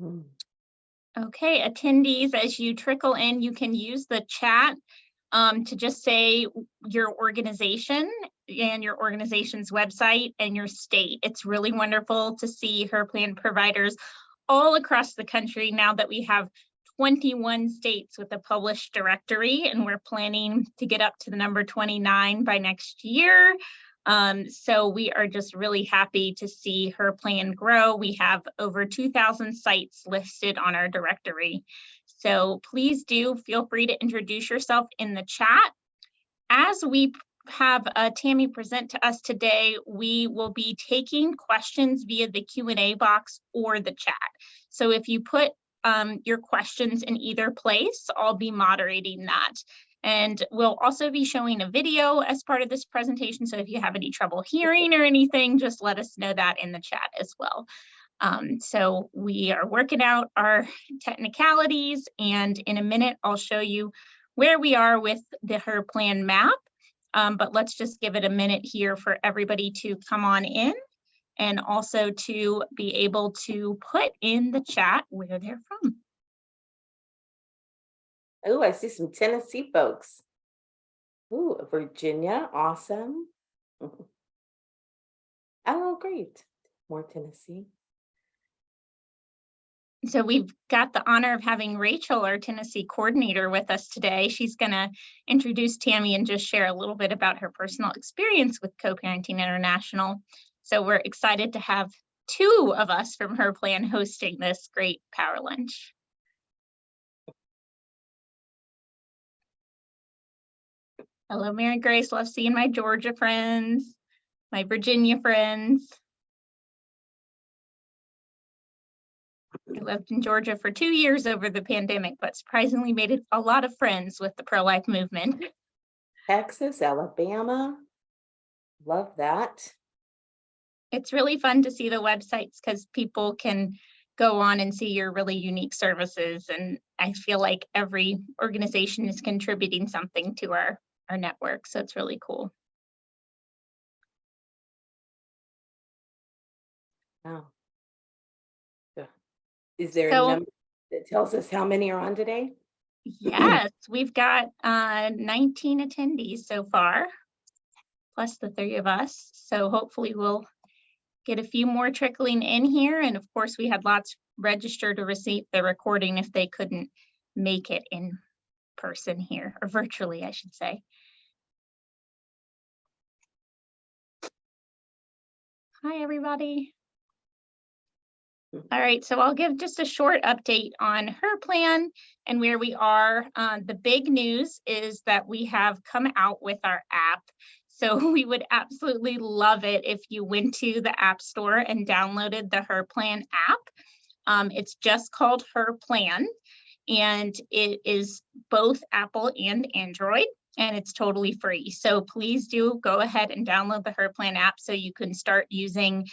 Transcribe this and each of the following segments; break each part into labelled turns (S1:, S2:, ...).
S1: Mm.
S2: Okay, attendees, as you trickle in, you can use the chat to just say your organization and your organization's website and your state. It's really wonderful to see her plan providers all across the country now that we have 21 states with a published directory, and we're planning to get up to the number 29 by next year. So we are just really happy to see her plan grow. We have over 2,000 sites listed on our directory. So please do feel free to introduce yourself in the chat. As we have Tammy present to us today, we will be taking questions via the Q&A box or the chat. So if you put your questions in either place, I'll be moderating that. And we'll also be showing a video as part of this presentation. So if you have any trouble hearing or anything, just let us know that in the chat as well. So we are working out our technicalities, and in a minute, I'll show you where we are with the her plan map. But let's just give it a minute here for everybody to come on in and also to be able to put in the chat where they're from.
S1: Oh, I see some Tennessee folks. Ooh, Virginia, awesome. Oh, great. More Tennessee.
S2: So we've got the honor of having Rachel, our Tennessee coordinator, with us today. She's going to introduce Tammy and just share a little bit about her personal experience with Co-Parenting International. So we're excited to have two of us from her plan hosting this great power lunch. Hello, Mary Grace. Love seeing my Georgia friends, my Virginia friends. I lived in Georgia for 2 years over the pandemic, but surprisingly made a lot of friends with the pro-life movement.
S1: Texas, Alabama. Love that.
S2: It's really fun to see the websites because people can go on and see your really unique services. And I feel like every organization is contributing something to our network. So it's really cool.
S1: Wow. Is there a
S2: So,
S1: number that tells us how many are on today?
S2: yes, we've got 19 attendees so far, plus the 3 of us. So hopefully we'll get a few more trickling in here. And of course, we had lots registered to receive the recording if they couldn't make it in person here, or virtually, I should say. Hi, everybody. All right, so I'll give just a short update on her plan and where we are. The big news is that we have come out with our app. So we would absolutely love it if you went to the App Store and downloaded the Her Plan app. It's just called Her Plan, and it is both Apple and Android, and it's totally free. So please do go ahead and download the Her Plan app so you can start using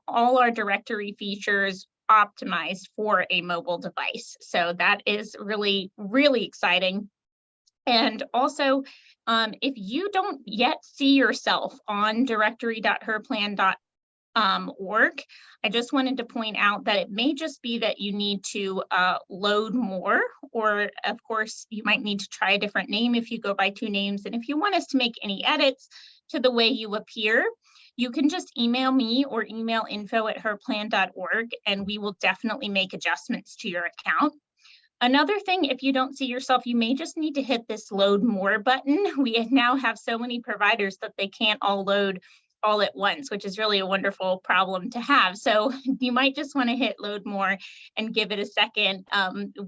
S2: all our directory features optimized for a mobile device. So that is really, really exciting. And also, if you don't yet see yourself on directory.herplan.org, I just wanted to point out that it may just be that you need to load more, or of course, you might need to try a different name if you go by 2 names. And if you want us to make any edits to the way you appear, you can just email me or email info@herplan.org, and we will definitely make adjustments to your account. Another thing, if you don't see yourself, you may just need to hit this load more button. We now have so many providers that they can't all load all at once, which is really a wonderful problem to have. So you might just want to hit load more and give it a second.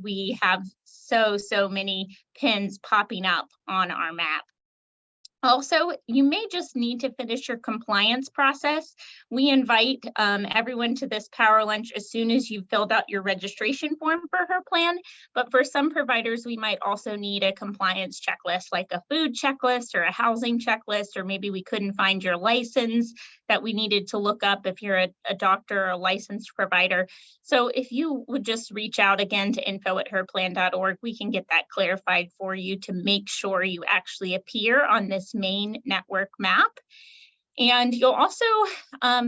S2: We have so many pins popping up on our map. Also, you may just need to finish your compliance process. We invite everyone to this power lunch as soon as you've filled out your registration form for her plan. But for some providers, we might also need a compliance checklist, like a food checklist or a housing checklist, or maybe we couldn't find your license that we needed to look up if you're a doctor or a licensed provider. So if you would just reach out again to info@herplan.org, we can get that clarified for you to make sure you actually appear on this main network map. And you'll also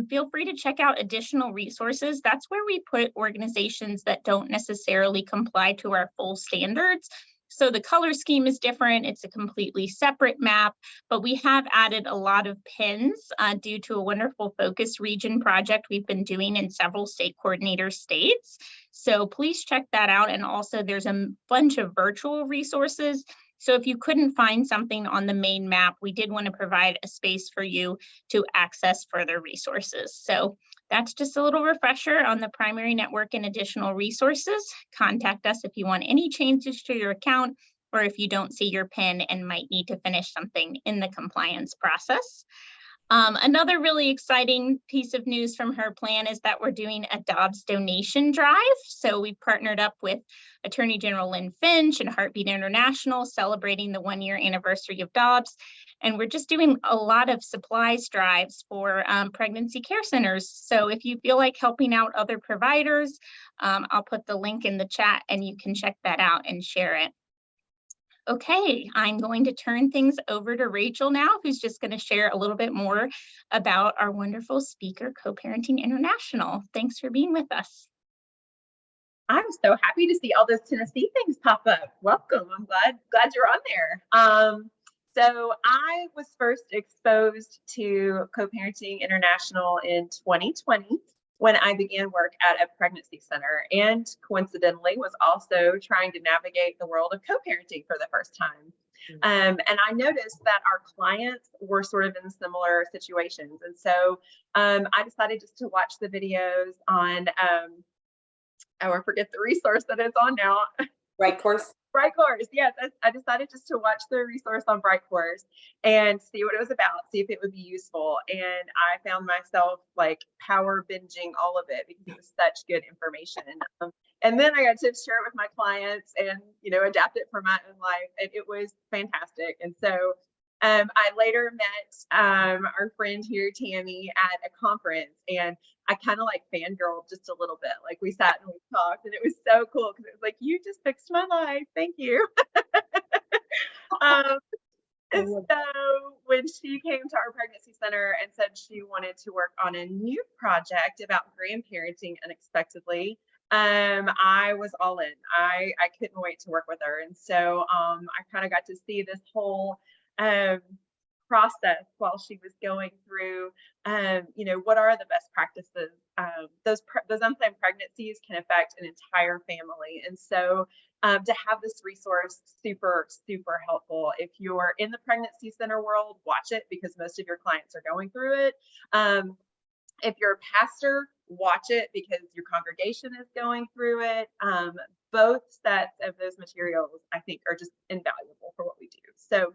S2: feel free to check out additional resources. That's where we put organizations that don't necessarily comply to our full standards. So the color scheme is different. It's a completely separate map, but we have added a lot of pins due to a wonderful focus region project we've been doing in several state coordinator states. So please check that out. And also there's a bunch of virtual resources. So if you couldn't find something on the main map, we did want to provide a space for you to access further resources. So that's just a little refresher on the primary network and additional resources. Contact us if you want any changes to your account or if you don't see your PIN and might need to finish something in the compliance process. Another really exciting piece of news from her plan is that we're doing a Dobbs donation drive. So we've partnered up with Attorney General Lynn Finch and Heartbeat International, celebrating the 1-year anniversary of Dobbs. And we're just doing a lot of supplies drives for pregnancy care centers. So if you feel like helping out other providers, I'll put the link in the chat and you can check that out and share it. Okay, I'm going to turn things over to Rachel now, who's just going to share a little bit more about our wonderful speaker, Coparenting International. Thanks for being with us.
S3: I'm so happy to see all those Tennessee things pop up. Welcome. I'm glad you're on there. So I was first exposed to Coparenting International in 2020 when I began work at a pregnancy center, and coincidentally was also trying to navigate the world of co-parenting for the first time. And I noticed that our clients were sort of in similar situations. And so I decided just to watch the videos on, I forget the resource that it's on now.
S1: Right course.
S3: Bright Course, yes. I decided just to watch the resource on Bright Course and see what it was about, see if it would be useful. And I found myself like power binging all of it because it was such good information. And then I got to share it with my clients and, adapt it for my own life. And it was fantastic. And so I later met our friend here, Tammy, at a conference, and I kind of like fangirled just a little bit. Like we sat and we talked, and it was so cool because it was like, you just fixed my life. Thank you. And so when she came to our pregnancy center and said she wanted to work on a new project about grandparenting unexpectedly, I was all in. I couldn't wait to work with her. And so I kind of got to see this whole process while she was going through, what are the best practices? Those unplanned pregnancies can affect an entire family. And so to have this resource, super, super helpful. If you're in the pregnancy center world, watch it because most of your clients are going through it. If you're a pastor, watch it because your congregation is going through it. Both sets of those materials, I think, are just invaluable for what we do. So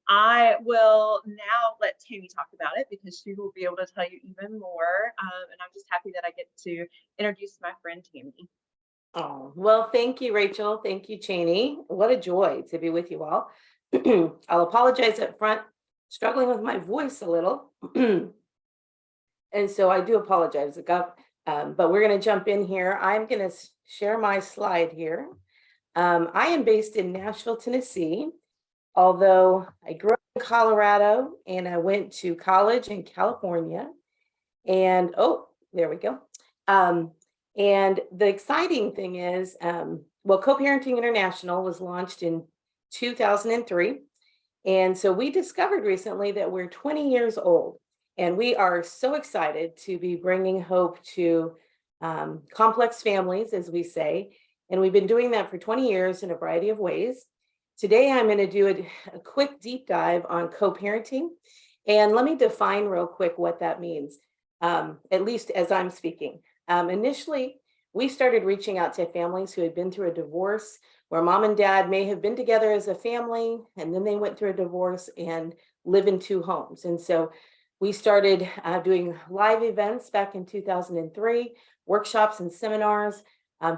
S3: I will now let Tammy talk about it because she will be able to tell you even more. And I'm just happy that I get to introduce my friend Tammy.
S1: Oh, well, thank you, Rachel. Thank you, Cheney. What a joy to be with you all. I'll apologize up front, struggling with my voice a little. And so I do apologize, but we're going to jump in here. I'm going to share my slide here. I am based in Nashville, Tennessee, although I grew up in Colorado and I went to college in California. And there we go. And the exciting thing is, Coparenting International was launched in 2003. And so we discovered recently that we're 20 years old. And we are so excited to be bringing hope to complex families, as we say. And we've been doing that for 20 years in a variety of ways. Today, I'm going to do a quick deep dive on co-parenting. And let me define real quick what that means, at least as I'm speaking. Initially, we started reaching out to families who had been through a divorce, where mom and dad may have been together as a family, and then they went through a divorce and live in two homes. And so we started doing live events back in 2003, workshops and seminars,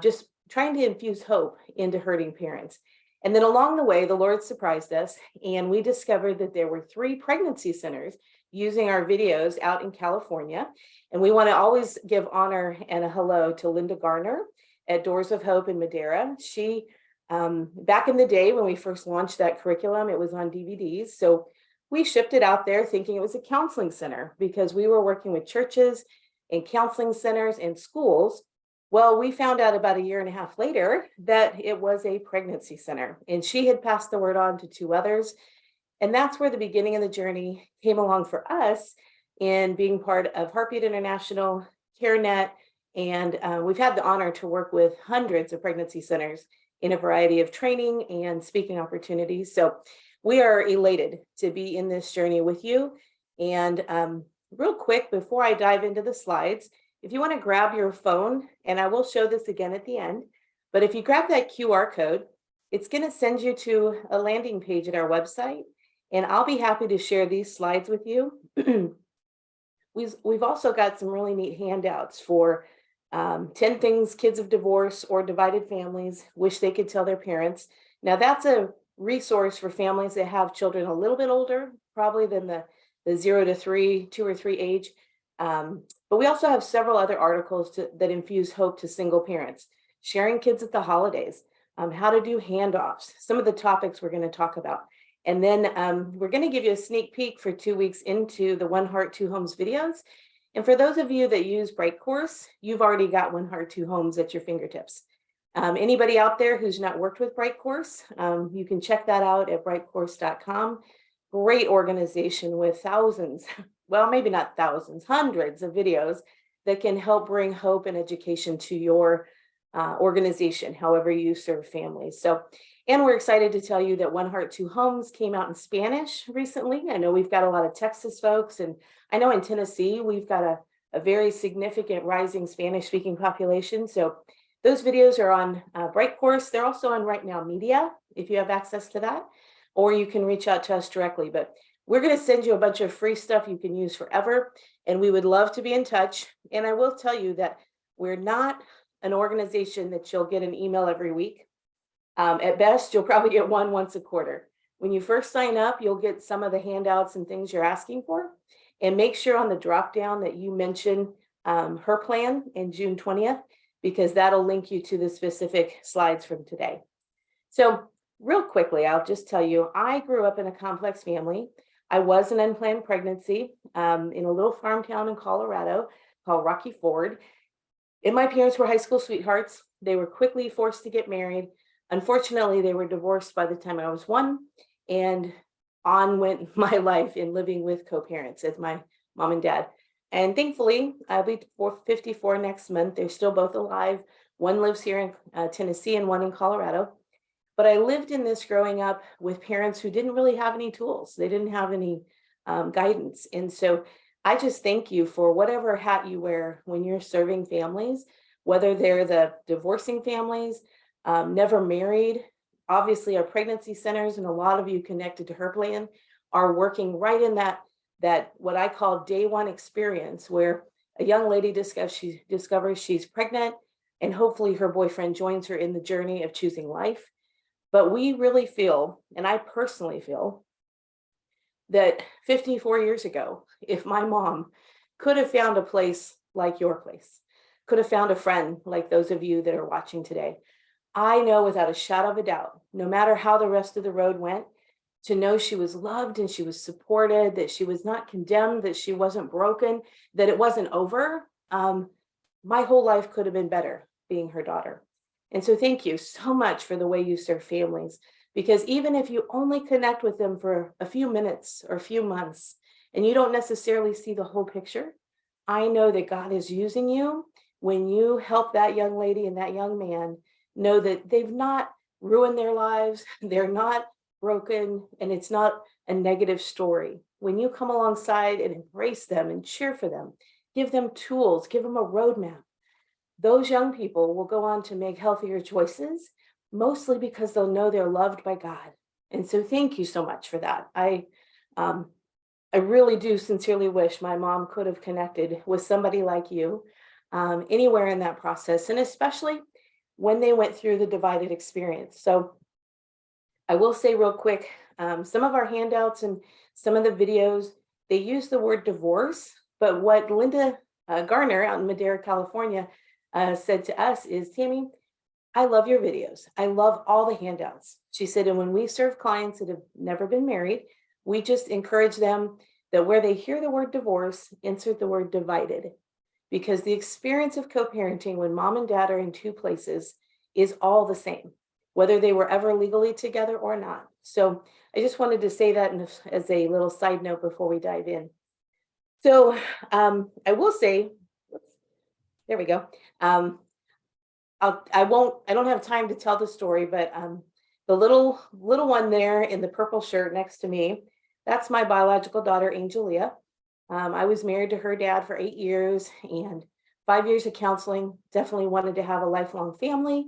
S1: just trying to infuse hope into hurting parents. And then along the way, the Lord surprised us, and we discovered that there were 3 pregnancy centers using our videos out in California. And we want to always give honor and a hello to Linda Garner at Doors of Hope in Madera. She, back in the day when we first launched that curriculum, it was on DVDs. So we shipped it out there thinking it was a counseling center because we were working with churches and counseling centers and schools. Well, we found out about a year and a half later that it was a pregnancy center, and she had passed the word on to 2 others. And that's where the beginning of the journey came along for us in being part of Heartbeat International, CareNet, and we've had the honor to work with hundreds of pregnancy centers in a variety of training and speaking opportunities. So we are elated to be in this journey with you. And real quick, before I dive into the slides, if you want to grab your phone, and I will show this again at the end, but if you grab that QR code, it's going to send you to a landing page at our website, and I'll be happy to share these slides with you. We've also got some really neat handouts for 10 things kids of divorce or divided families wish they could tell their parents. Now, that's a resource for families that have children a little bit older, probably than the 0 to 3, 2 or 3 age. But we also have several other articles that infuse hope to single parents, sharing kids at the holidays, how to do handoffs, some of the topics we're going to talk about. And then we're going to give you a sneak peek for 2 weeks into the One Heart, Two Homes videos. And for those of you that use Bright Course, you've already got One Heart, Two Homes at your fingertips. Anybody out there who's not worked with Bright Course, you can check that out at brightcourse.com. Great organization with thousands, well, maybe not thousands, hundreds of videos that can help bring hope and education to your organization, however you serve families. So, and we're excited to tell you that One Heart, Two Homes came out in Spanish recently. I know we've got a lot of Texas folks, and I know in Tennessee, we've got a very significant rising Spanish speaking population. So those videos are on Bright Course. They're also on Right Now Media, if you have access to that, or you can reach out to us directly. But we're going to send you a bunch of free stuff you can use forever, and we would love to be in touch. And I will tell you that we're not an organization that you'll get an email every week. At best, you'll probably get one once a quarter. When you first sign up, you'll get some of the handouts and things you're asking for. And make sure on the drop down that you mention her plan in June 20th, because that'll link you to the specific slides from today. So real quickly, I'll just tell you, I grew up in a complex family. I was an unplanned pregnancy in a little farm town in Colorado called Rocky Ford. And my parents were high school sweethearts. They were quickly forced to get married. Unfortunately, they were divorced by the time I was 1, and on went my life in living with co-parents as my mom and dad. And thankfully, I'll be 54 next month. They're still both alive. One lives here in Tennessee and one in Colorado. But I lived in this growing up with parents who didn't really have any tools. They didn't have any guidance. And so I just thank you for whatever hat you wear when you're serving families, whether they're the divorcing families, never married. Obviously, our pregnancy centers, and a lot of you connected to her plan, are working right in that what I call day one experience, where a young lady discovers she's pregnant, and hopefully her boyfriend joins her in the journey of choosing life. But we really feel, and I personally feel, that 54 years ago, if my mom could have found a place like your place, could have found a friend like those of you that are watching today, I know without a shadow of a doubt, no matter how the rest of the road went, to know she was loved and she was supported, that she was not condemned, that she wasn't broken, that it wasn't over. My whole life could have been better being her daughter. And so thank you so much for the way you serve families, because even if you only connect with them for a few minutes or a few months, and you don't necessarily see the whole picture, I know that God is using you when you help that young lady and that young man know that they've not ruined their lives, they're not broken, and it's not a negative story. When you come alongside and embrace them and cheer for them, give them tools, give them a roadmap, those young people will go on to make healthier choices, mostly because they'll know they're loved by God. And so thank you so much for that. I really do sincerely wish my mom could have connected with somebody like you anywhere in that process, and especially when they went through the divided experience. So I will say real quick, some of our handouts and some of the videos, they use the word divorce, but what Linda Garner out in Madera, California said to us is, Tammy, I love your videos. I love all the handouts. She said, and when we serve clients that have never been married, We just encourage them that where they hear the word divorce, insert the word divided, because the experience of co-parenting when mom and dad are in two places is all the same, whether they were ever legally together or not. So I just wanted to say that as a little side note before we dive in. So I will say, there we go. I don't have time to tell the story, but the little one there in the purple shirt next to me, that's my biological daughter, Angelia. I was married to her dad for 8 years and 5 years of counseling. Definitely wanted to have a lifelong family.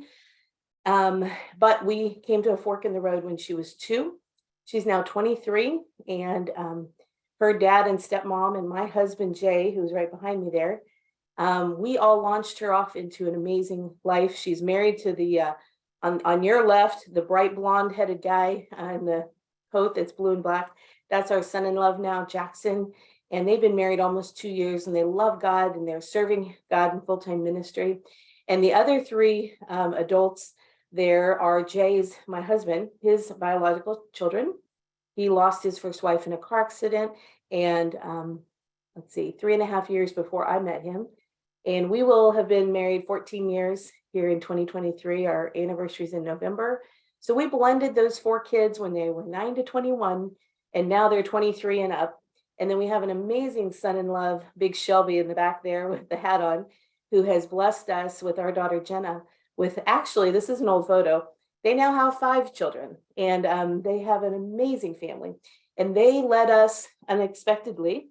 S1: But we came to a fork in the road when she was 2. She's now 23, and her dad and stepmom and my husband, Jay, who's right behind me there, we all launched her off into an amazing life. She's married to the, on your left, the bright blonde headed guy in the coat that's blue and black. That's our son-in-law now, Jackson. And they've been married almost 2 years, and they love God, and they're serving God in full-time ministry. And the other 3 adults there are Jay's, my husband, his biological children. He lost his first wife in a car accident, and let's see, 3.5 years before I met him. And we will have been married 14 years here in 2023. Our anniversary is in November. So we blended those 4 kids when they were 9 to 21, and now they're 23 and up. And then we have an amazing son-in-law, Big Shelby in the back there with the hat on, who has blessed us with our daughter Jenna with, actually, this is an old photo. They now have 5 children, and they have an amazing family. And they led us unexpectedly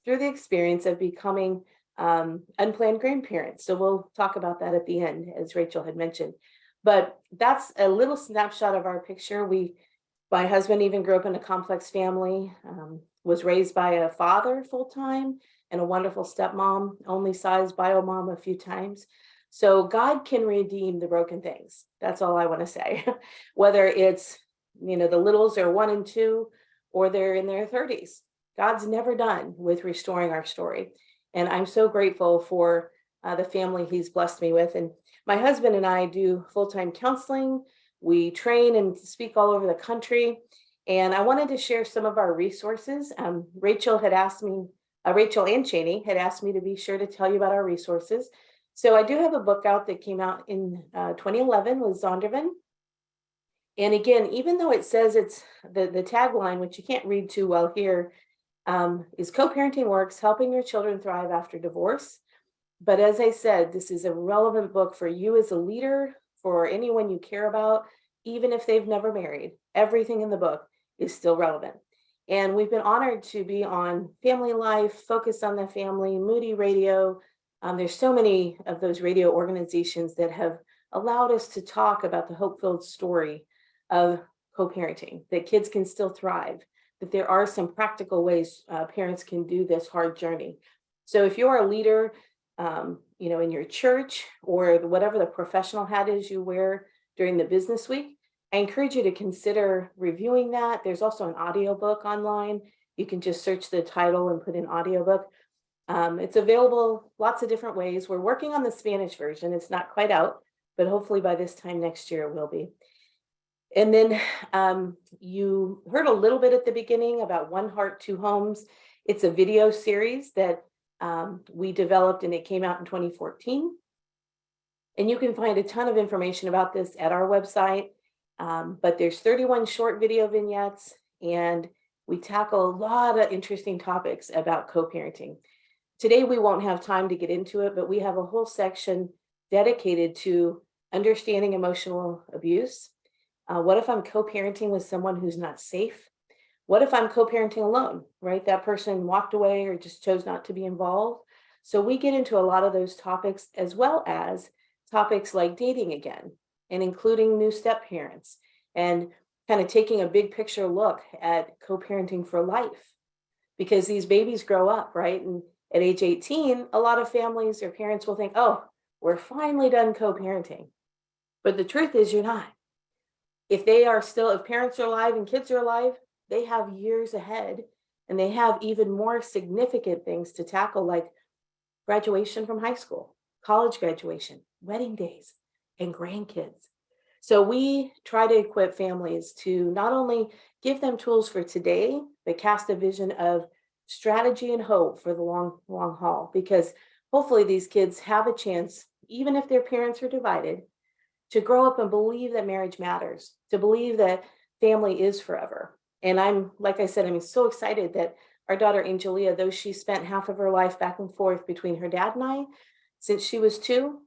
S1: through the experience of becoming unplanned grandparents. So we'll talk about that at the end, as Rachel had mentioned. But that's a little snapshot of our picture. My husband even grew up in a complex family, was raised by a father full-time and a wonderful stepmom, only sized bio mom a few times. So God can redeem the broken things. That's all I want to say. Whether it's, the littles are 1 and 2, or they're in their 30s. God's never done with restoring our story. And I'm so grateful for the family he's blessed me with. And my husband and I do full-time counseling. We train and speak all over the country. And I wanted to share some of our resources. Rachel and Cheney had asked me to be sure to tell you about our resources. So I do have a book out that came out in 2011 with Zondervan. And again, even though it says it's the tagline, which you can't read too well here, is Co-Parenting Works, Helping Your Children Thrive After Divorce. But as I said, this is a relevant book for you as a leader, for anyone you care about, even if they've never married. Everything in the book is still relevant. And we've been honored to be on Family Life, Focus on the Family, Moody Radio. There's so many of those radio organizations that have allowed us to talk about the hope-filled story of co-parenting, that kids can still thrive, that there are some practical ways parents can do this hard journey. So if you're a leader, in your church, or whatever the professional hat is you wear during the business week, I encourage you to consider reviewing that. There's also an audiobook online. You can just search the title and put in audiobook. It's available lots of different ways. We're working on the Spanish version. It's not quite out, but hopefully by this time next year it will be. And then you heard a little bit at the beginning about One Heart, Two Homes. It's a video series that we developed, and it came out in 2014. And you can find a ton of information about this at our website. But there's 31 short video vignettes, and we tackle a lot of interesting topics about co-parenting. Today, we won't have time to get into it, but we have a whole section dedicated to understanding emotional abuse. What if I'm co-parenting with someone who's not safe? What if I'm co-parenting alone, right? That person walked away or just chose not to be involved. So we get into a lot of those topics, as well as topics like dating again, and including new step parents, and kind of taking a big picture look at co-parenting for life, because these babies grow up, right? And at age 18, a lot of families or parents will think, oh, we're finally done co-parenting. But the truth is, you're not. If parents are alive and kids are alive, they have years ahead, and they have even more significant things to tackle, like graduation from high school, college graduation, wedding days, and grandkids. So we try to equip families to not only give them tools for today, but cast a vision of strategy and hope for the long haul. Because hopefully these kids have a chance, even if their parents are divided, to grow up and believe that marriage matters, to believe that family is forever. And I'm, like I said, I'm so excited that our daughter Angelia, though she spent half of her life back and forth between her dad and I, since she was 2,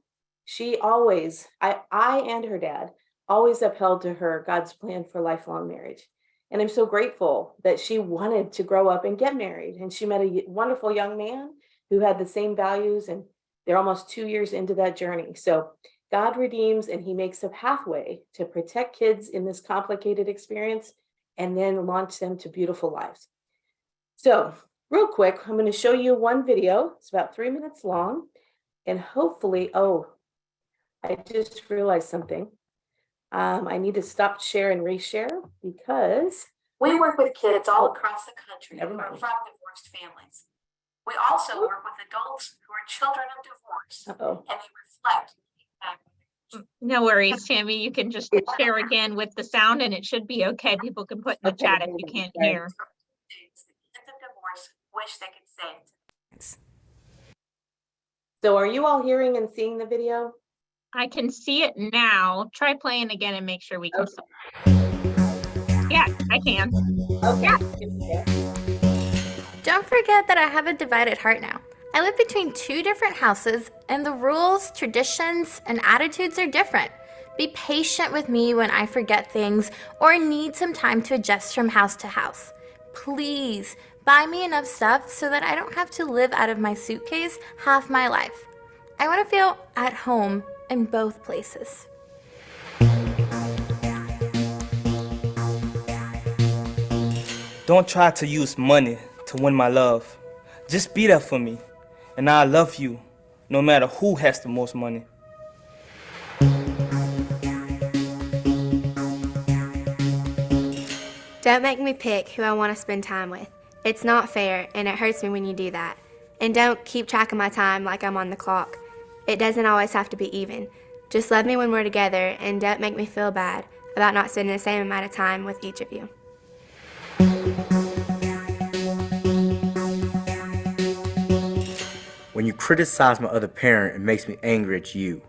S1: she always, I and her dad always upheld to her God's plan for lifelong marriage. And I'm so grateful that she wanted to grow up and get married. And she met a wonderful young man who had the same values, and they're almost 2 years into that journey. So God redeems and he makes a pathway to protect kids in this complicated experience and then launch them to beautiful lives. So, real quick, I'm going to show you one video. It's about 3 minutes long. And hopefully, oh, I just realized something. I need to stop share and reshare because
S4: We work with kids all across the country who
S1: Never
S4: are
S1: mind.
S4: from divorced families. We also work with adults who are children of divorce,
S1: uh-oh.
S4: and they reflect feedback.
S2: No worries, Tammy. You can just share again with the sound and it should be okay. People can put in the
S1: Okay,
S2: chat if
S1: hold
S2: you
S1: on,
S2: can't
S1: sorry.
S2: hear.
S4: Things that kids of divorce wish they could say.
S1: So, are you all hearing and seeing the video?
S2: I can see it now. Try playing again and make sure we can.
S1: Okay.
S2: Yeah, I can.
S1: Okay.
S5: Don't forget that I have a divided heart now. I live between 2 different houses, and the rules, traditions, and attitudes are different. Be patient with me when I forget things or need some time to adjust from house to house. Please buy me enough stuff so that I don't have to live out of my suitcase half my life. I want to feel at home in both places.
S6: Don't try to use money to win my love. Just be there for me, and I love you, no matter who has the most money.
S7: Don't make me pick who I want to spend time with. It's not fair, and it hurts me when you do that. And don't keep track of my time like I'm on the clock. It doesn't always have to be even. Just love me when we're together, and don't make me feel bad about not spending the same amount of time with each of you.
S8: When you criticize my other parent, it makes me angry at you.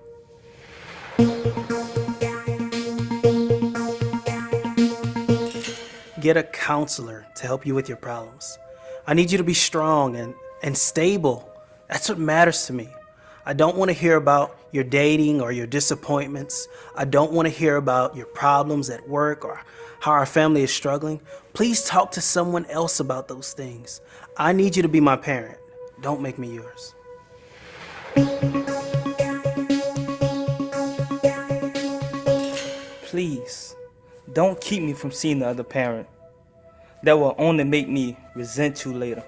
S9: Get a counselor to help you with your problems. I need you to be strong and stable. That's what matters to me. I don't want to hear about your dating or your disappointments. I don't want to hear about your problems at work or how our family is struggling. Please talk to someone else about those things. I need you to be my parent. Don't make me yours.
S6: Please, don't keep me from seeing the other parent. That will only make me resent you later.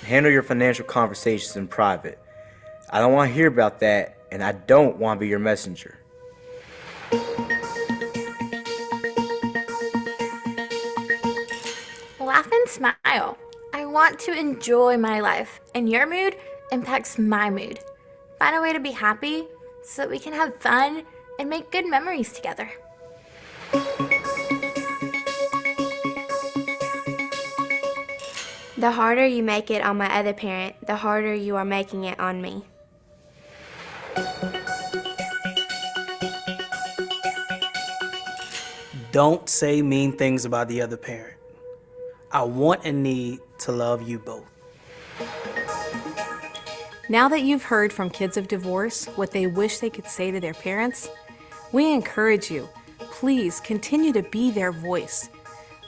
S8: Handle your financial conversations in private. I don't want to hear about that, and I don't want to be your messenger.
S5: Laugh and smile. I want to enjoy my life, and your mood impacts my mood. Find a way to be happy so that we can have fun and make good memories together.
S7: The harder you make it on my other parent, the harder you are making it on me.
S9: Don't say mean things about the other parent. I want and need to love you both.
S10: Now that you've heard from kids of divorce what they wish they could say to their parents, we encourage you, please continue to be their voice.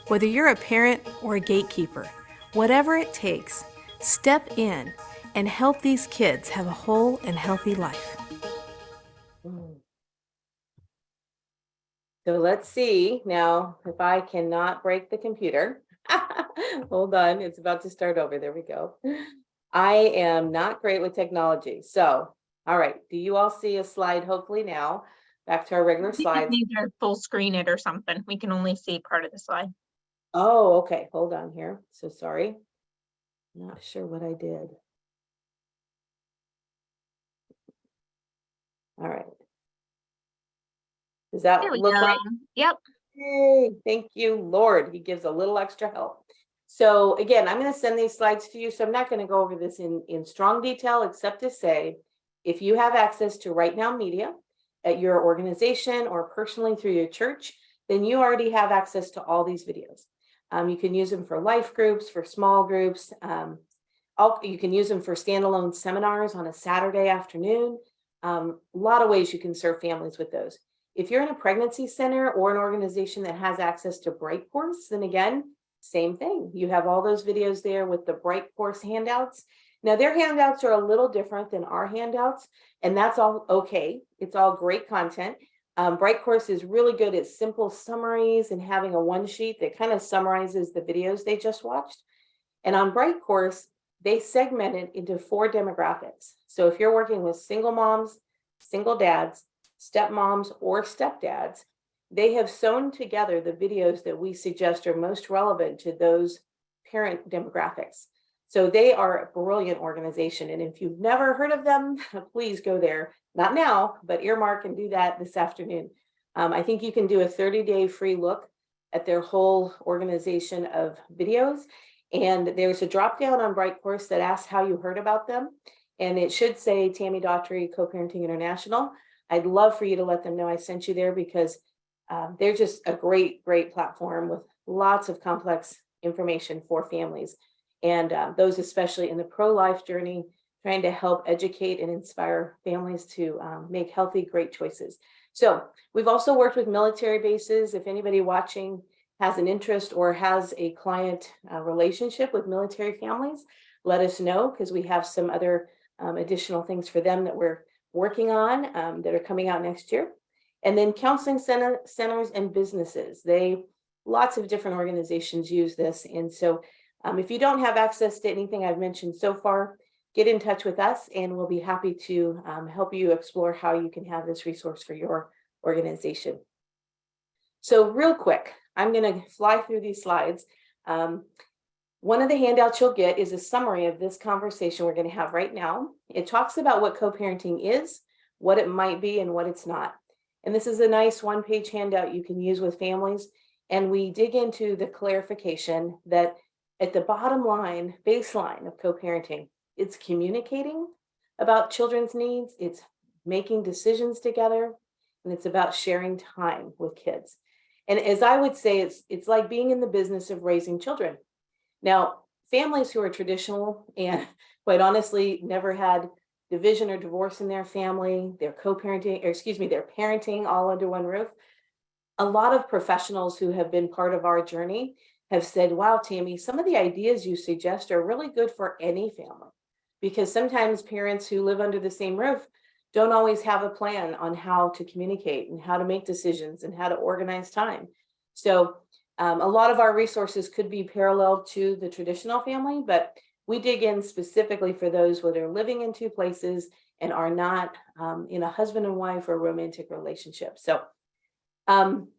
S10: Whether you're a parent or a gatekeeper, whatever it takes, step in and help these kids have a whole and healthy life.
S1: So let's see now if I cannot break the computer. Hold on, it's about to start over. There we go. I am not great with technology. So, all right, do you all see a slide hopefully now? Back to our regular
S2: We just
S1: slides.
S2: need to full screen it or something. We can only see part of the slide.
S1: Oh, okay, hold on here. So sorry. Not sure what I did. All right. Does that
S2: There we
S1: look
S2: go.
S1: right?
S2: Yep.
S1: Yay, thank you, Lord. He gives a little extra help. So again, I'm going to send these slides to you. So I'm not going to go over this in strong detail, except to say, if you have access to Right Now Media at your organization or personally through your church, then you already have access to all these videos. You can use them for life groups, for small groups. You can use them for standalone seminars on a Saturday afternoon. A lot of ways you can serve families with those. If you're in a pregnancy center or an organization that has access to Bright Course, then again, same thing. You have all those videos there with the Bright Course handouts. Now, their handouts are a little different than our handouts, and that's all okay. It's all great content. Bright Course is really good at simple summaries and having a one sheet that kind of summarizes the videos they just watched. And on Bright Course, they segment it into 4 demographics. So if you're working with single moms, single dads, stepmoms, or stepdads, they have sewn together the videos that we suggest are most relevant to those parent demographics. So they are a brilliant organization. And if you've never heard of them, please go there. Not now, but earmark and do that this afternoon. I think you can do a 30-day free look at their whole organization of videos. And there's a drop down on Bright Course that asks how you heard about them. And it should say Tammy Daughtry, Co-Parenting International. I'd love for you to let them know I sent you there, because they're just a great platform with lots of complex information for families. And those especially in the pro-life journey, trying to help educate and inspire families to make healthy, great choices. So we've also worked with military bases. If anybody watching has an interest or has a client relationship with military families, let us know, because we have some other additional things for them that we're working on that are coming out next year. And then counseling centers and businesses. Lots of different organizations use this. And so if you don't have access to anything I've mentioned so far, get in touch with us and we'll be happy to help you explore how you can have this resource for your organization. So real quick, I'm going to fly through these slides. One of the handouts you'll get is a summary of this conversation we're going to have right now. It talks about what co-parenting is, what it might be, and what it's not. And this is a nice one-page handout you can use with families. And we dig into the clarification that at the bottom line, baseline of co-parenting, it's communicating about children's needs, it's making decisions together, and it's about sharing time with kids. And as I would say, it's like being in the business of raising children. Now, families who are traditional and quite honestly never had division or divorce in their family, they're co-parenting, or excuse me, they're parenting all under one roof. A lot of professionals who have been part of our journey have said, wow, Tammy, some of the ideas you suggest are really good for any family, because sometimes parents who live under the same roof don't always have a plan on how to communicate and how to make decisions and how to organize time. So a lot of our resources could be parallel to the traditional family, but we dig in specifically for those where they're living in 2 places and are not in a husband and wife or romantic relationship. So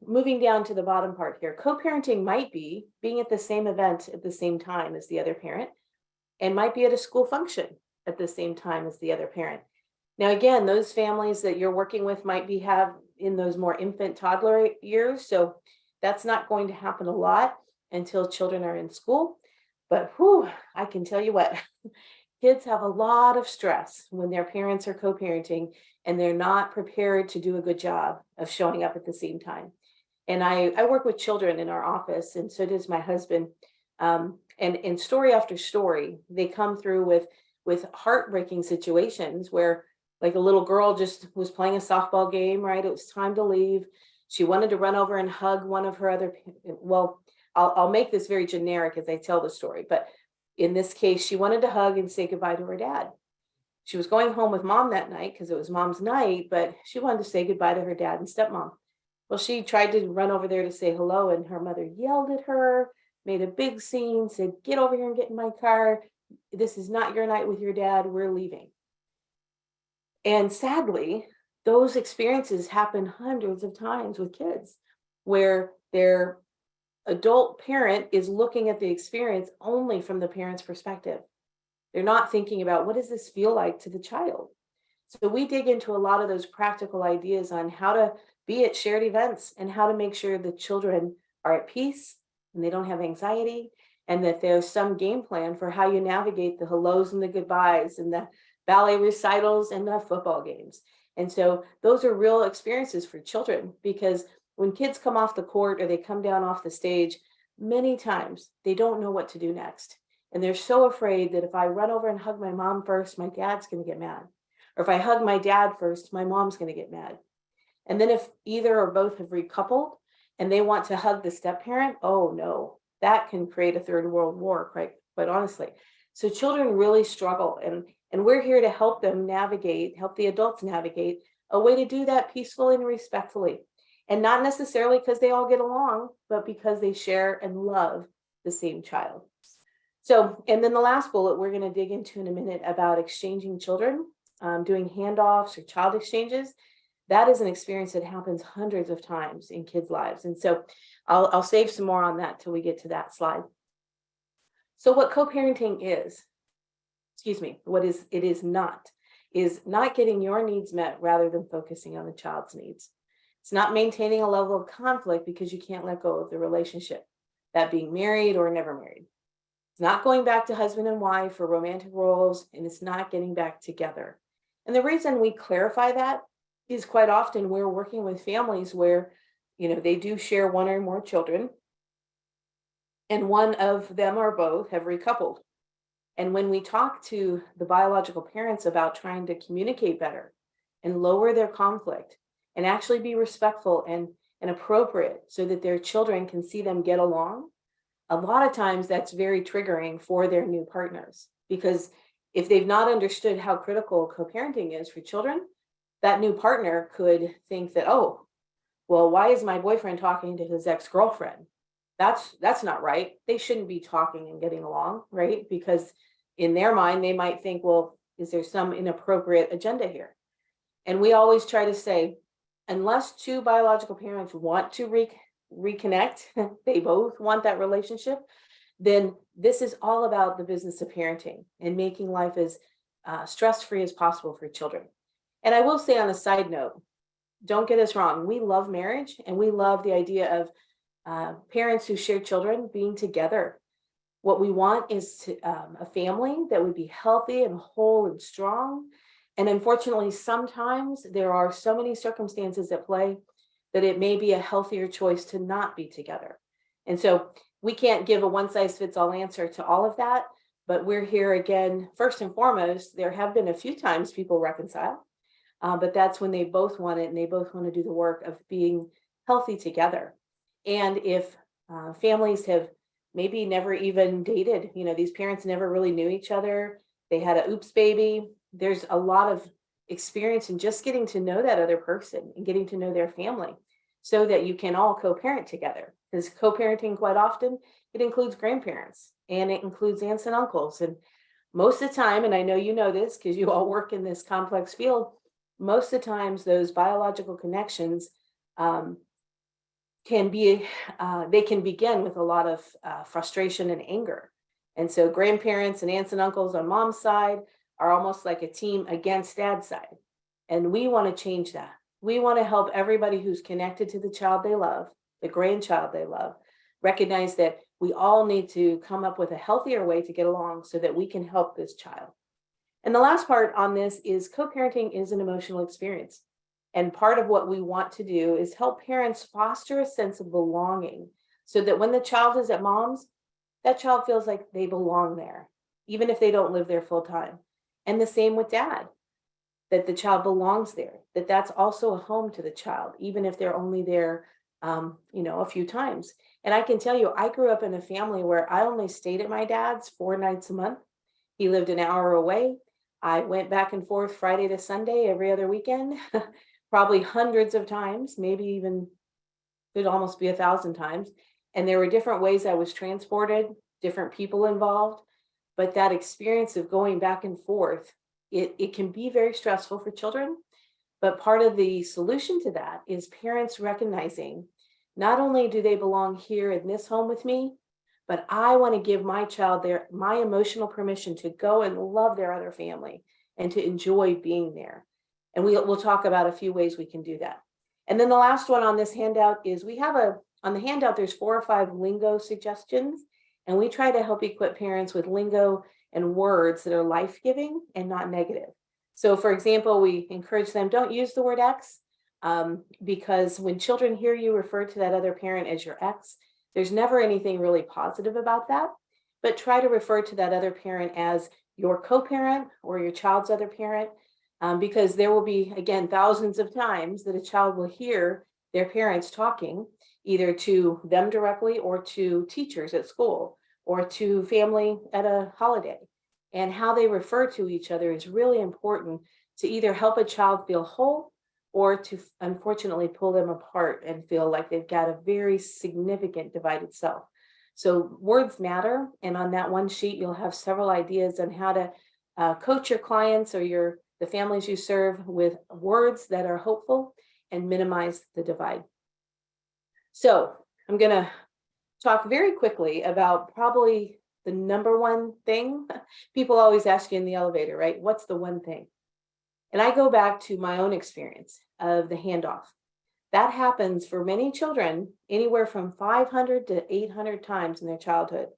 S1: moving down to the bottom part here, co-parenting might be being at the same event at the same time as the other parent, and might be at a school function at the same time as the other parent. Now, again, those families that you're working with might have in those more infant toddler years. So that's not going to happen a lot until children are in school. But whew, I can tell you what, kids have a lot of stress when their parents are co-parenting and they're not prepared to do a good job of showing up at the same time. And I work with children in our office, and so does my husband. And story after story, they come through with heartbreaking situations where, like, a little girl just was playing a softball game, right? It was time to leave. She wanted to run over and hug one of her other, well, I'll make this very generic as I tell the story, but in this case, she wanted to hug and say goodbye to her dad. She was going home with mom that night because it was mom's night, but she wanted to say goodbye to her dad and stepmom. Well, she tried to run over there to say hello, and her mother yelled at her, made a big scene, said, "Get over here and get in my car. This is not your night with your dad. We're leaving." And sadly, those experiences happen hundreds of times with kids, where their adult parent is looking at the experience only from the parent's perspective. They're not thinking about, what does this feel like to the child? So we dig into a lot of those practical ideas on how to be at shared events and how to make sure the children are at peace and they don't have anxiety, and that there's some game plan for how you navigate the hellos and the goodbyes and the ballet recitals and the football games. And so those are real experiences for children, because when kids come off the court or they come down off the stage, many times they don't know what to do next. And they're so afraid that if I run over and hug my mom first, my dad's going to get mad. Or if I hug my dad first, my mom's going to get mad. And then if either or both have recoupled and they want to hug the step parent, oh no, that can create a third world war, quite honestly. So children really struggle, and we're here to help them navigate, help the adults navigate a way to do that peacefully and respectfully. And not necessarily because they all get along, but because they share and love the same child. So, and then the last bullet we're going to dig into in a minute about exchanging children, doing handoffs or child exchanges. That is an experience that happens hundreds of times in kids' lives. And so I'll save some more on that till we get to that slide. So what co-parenting is, it is not getting your needs met rather than focusing on the child's needs. It's not maintaining a level of conflict because you can't let go of the relationship, that being married or never married. It's not going back to husband and wife or romantic roles, and it's not getting back together. And the reason we clarify that is quite often we're working with families where, they do share one or more children, and one of them or both have recoupled. And when we talk to the biological parents about trying to communicate better and lower their conflict and actually be respectful and appropriate so that their children can see them get along, a lot of times that's very triggering for their new partners, because if they've not understood how critical co-parenting is for children, that new partner could think that, oh, well, why is my boyfriend talking to his ex-girlfriend? That's not right. They shouldn't be talking and getting along, right? Because in their mind, they might think, well, is there some inappropriate agenda here? And we always try to say, unless two biological parents want to reconnect, they both want that relationship, then this is all about the business of parenting and making life as stress-free as possible for children. And I will say on a side note, don't get us wrong, we love marriage and we love the idea of parents who share children being together. What we want is a family that would be healthy and whole and strong. And unfortunately, sometimes there are so many circumstances at play that it may be a healthier choice to not be together. And so we can't give a one-size-fits-all answer to all of that, but we're here again, first and foremost, there have been a few times people reconcile, but that's when they both want it and they both want to do the work of being healthy together. And if families have maybe never even dated, these parents never really knew each other, they had a oops baby, there's a lot of experience in just getting to know that other person and getting to know their family so that you can all co-parent together. Because co-parenting, quite often, it includes grandparents and it includes aunts and uncles. And most of the time, and I know you know this because you all work in this complex field, most of the times those biological connections can begin with a lot of frustration and anger. And so grandparents and aunts and uncles on mom's side are almost like a team against dad's side. And we want to change that. We want to help everybody who's connected to the child they love, the grandchild they love, recognize that we all need to come up with a healthier way to get along so that we can help this child. And the last part on this is co-parenting is an emotional experience. And part of what we want to do is help parents foster a sense of belonging so that when the child is at mom's, that child feels like they belong there, even if they don't live there full time. And the same with dad, that the child belongs there, that that's also a home to the child, even if they're only there, a few times. And I can tell you, I grew up in a family where I only stayed at my dad's 4 nights a month. He lived an hour away. I went back and forth Friday to Sunday every other weekend, probably hundreds of times, maybe even could almost be 1,000 times. And there were different ways I was transported, different people involved. But that experience of going back and forth, it can be very stressful for children. But part of the solution to that is parents recognizing not only do they belong here in this home with me, but I want to give my child my emotional permission to go and love their other family and to enjoy being there. And we'll talk about a few ways we can do that. And then the last one on this handout is on the handout, there's 4 or 5 lingo suggestions, and we try to help equip parents with lingo and words that are life-giving and not negative. So for example, we encourage them, don't use the word X, because when children hear you refer to that other parent as your ex, there's never anything really positive about that. But try to refer to that other parent as your co-parent or your child's other parent, because there will be, again, thousands of times that a child will hear their parents talking either to them directly or to teachers at school or to family at a holiday. And how they refer to each other is really important to either help a child feel whole or to unfortunately pull them apart and feel like they've got a very significant divided self. So words matter. And on that one sheet, you'll have several ideas on how to coach your clients or the families you serve with words that are hopeful and minimize the divide. So I'm going to talk very quickly about probably the number one thing. People always ask you in the elevator, right? What's the one thing? And I go back to my own experience of the handoff. That happens for many children anywhere from 500 to 800 times in their childhood.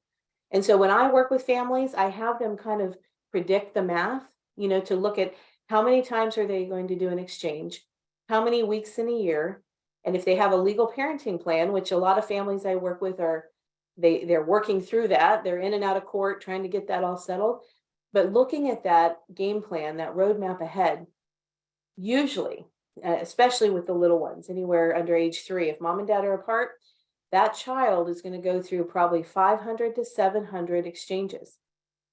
S1: And so when I work with families, I have them kind of predict the math, to look at how many times are they going to do an exchange, how many weeks in a year, and if they have a legal parenting plan, which a lot of families I work with they're working through that. They're in and out of court trying to get that all settled. But looking at that game plan, that roadmap ahead, usually, especially with the little ones, anywhere under age 3, if mom and dad are apart, that child is going to go through probably 500 to 700 exchanges.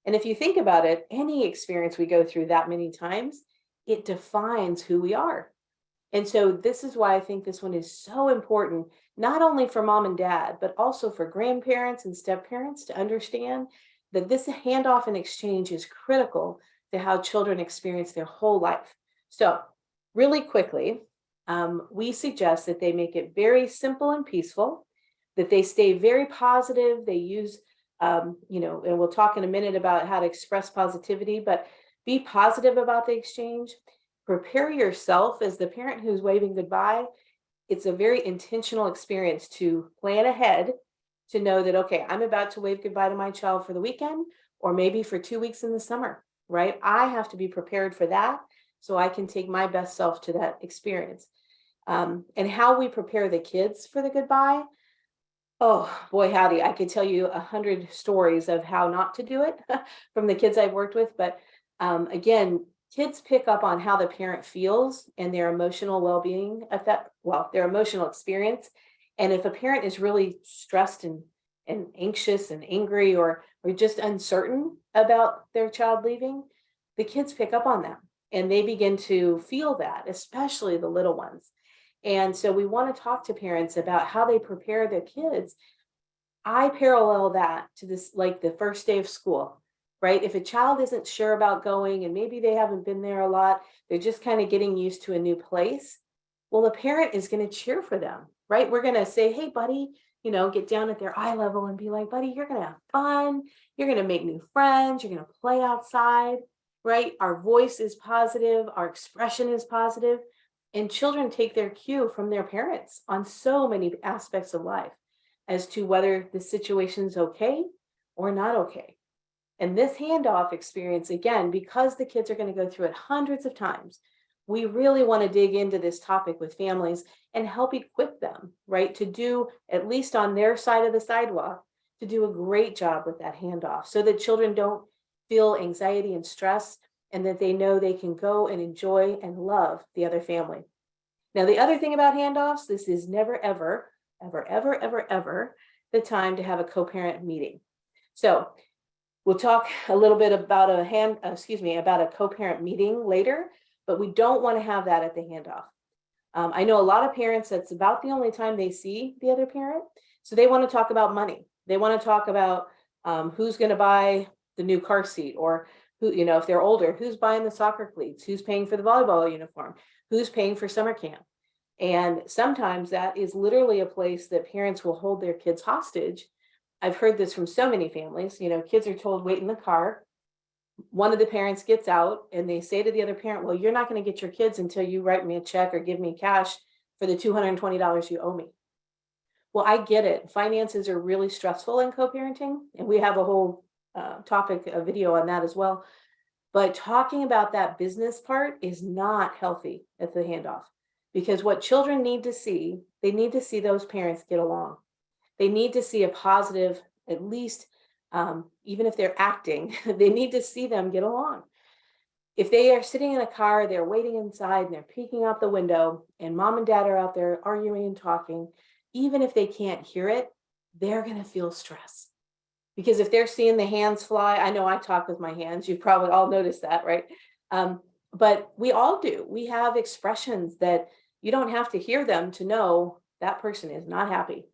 S1: And if you think about it, any experience we go through that many times, it defines who we are. And so this is why I think this one is so important, not only for mom and dad, but also for grandparents and step-parents to understand that this handoff and exchange is critical to how children experience their whole life. So really quickly, we suggest that they make it very simple and peaceful, that they stay very positive. They use, and we'll talk in a minute about how to express positivity, but be positive about the exchange. Prepare yourself as the parent who's waving goodbye. It's a very intentional experience to plan ahead to know that, okay, I'm about to wave goodbye to my child for the weekend or maybe for 2 weeks in the summer, right? I have to be prepared for that so I can take my best self to that experience. And how we prepare the kids for the goodbye. Oh boy, howdy. I could tell you 100 stories of how not to do it from the kids I've worked with. But again, kids pick up on how the parent feels and their emotional well-being their emotional experience. And if a parent is really stressed and anxious and angry or just uncertain about their child leaving, the kids pick up on that and they begin to feel that, especially the little ones. And so we want to talk to parents about how they prepare their kids. I parallel that to this, like the first day of school, right? If a child isn't sure about going and maybe they haven't been there a lot, they're just kind of getting used to a new place. Well, the parent is going to cheer for them, right? We're going to say, hey, buddy, get down at their eye level and be like, buddy, you're going to have fun. You're going to make new friends. You're going to play outside, right? Our voice is positive. Our expression is positive. And children take their cue from their parents on so many aspects of life as to whether the situation's okay or not okay. And this handoff experience, again, because the kids are going to go through it hundreds of times, we really want to dig into this topic with families and help equip them, right, to do, at least on their side of the sidewalk, to do a great job with that handoff so that children don't feel anxiety and stress and that they know they can go and enjoy and love the other family. Now, the other thing about handoffs, this is never, ever, ever, ever, ever, ever the time to have a co-parent meeting. So we'll talk a little bit about a co-parent meeting later, but we don't want to have that at the handoff. I know a lot of parents, that's about the only time they see the other parent. So they want to talk about money. They want to talk about who's going to buy the new car seat, or who, if they're older, who's buying the soccer cleats, who's paying for the volleyball uniform, who's paying for summer camp. And sometimes that is literally a place that parents will hold their kids hostage. I've heard this from so many families. Kids are told, wait in the car. one of the parents gets out and they say to the other parent, well, you're not going to get your kids until you write me a check or give me cash for the $220 you owe me. Well, I get it. Finances are really stressful in co-parenting, and we have a whole topic, a video on that as well. But talking about that business part is not healthy at the handoff, because what children need to see, they need to see those parents get along. They need to see a positive, at least, even if they're acting, they need to see them get along. If they are sitting in a car, they're waiting inside and they're peeking out the window, and mom and dad are out there arguing and talking, even if they can't hear it, they're going to feel stress. Because if they're seeing the hands fly, I know I talk with my hands. You've probably all noticed that, right? But we all do. We have expressions that you don't have to hear them to know that person is not happy.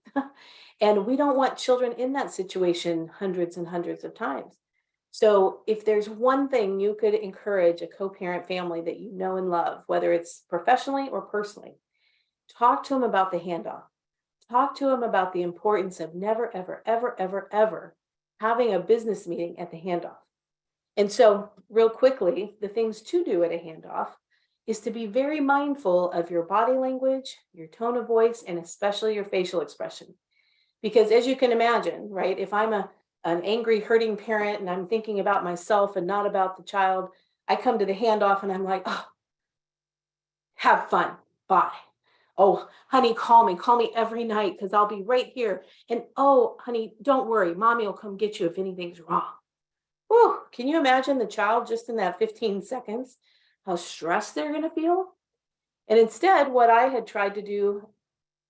S1: And we don't want children in that situation hundreds and hundreds of times. So if there's one thing you could encourage a co-parent family that you know and love, whether it's professionally or personally, talk to them about the handoff. Talk to them about the importance of never, ever, ever, ever, ever having a business meeting at the handoff. And so real quickly, the things to do at a handoff is to be very mindful of your body language, your tone of voice, and especially your facial expression. Because as you can imagine, right, if I'm an angry, hurting parent and I'm thinking about myself and not about the child, I come to the handoff and I'm like, oh, have fun, bye. Oh, honey, call me every night because I'll be right here. And oh, honey, don't worry, mommy will come get you if anything's wrong. Whew, can you imagine the child just in that 15 seconds, how stressed they're going to feel? And instead, what I had tried to do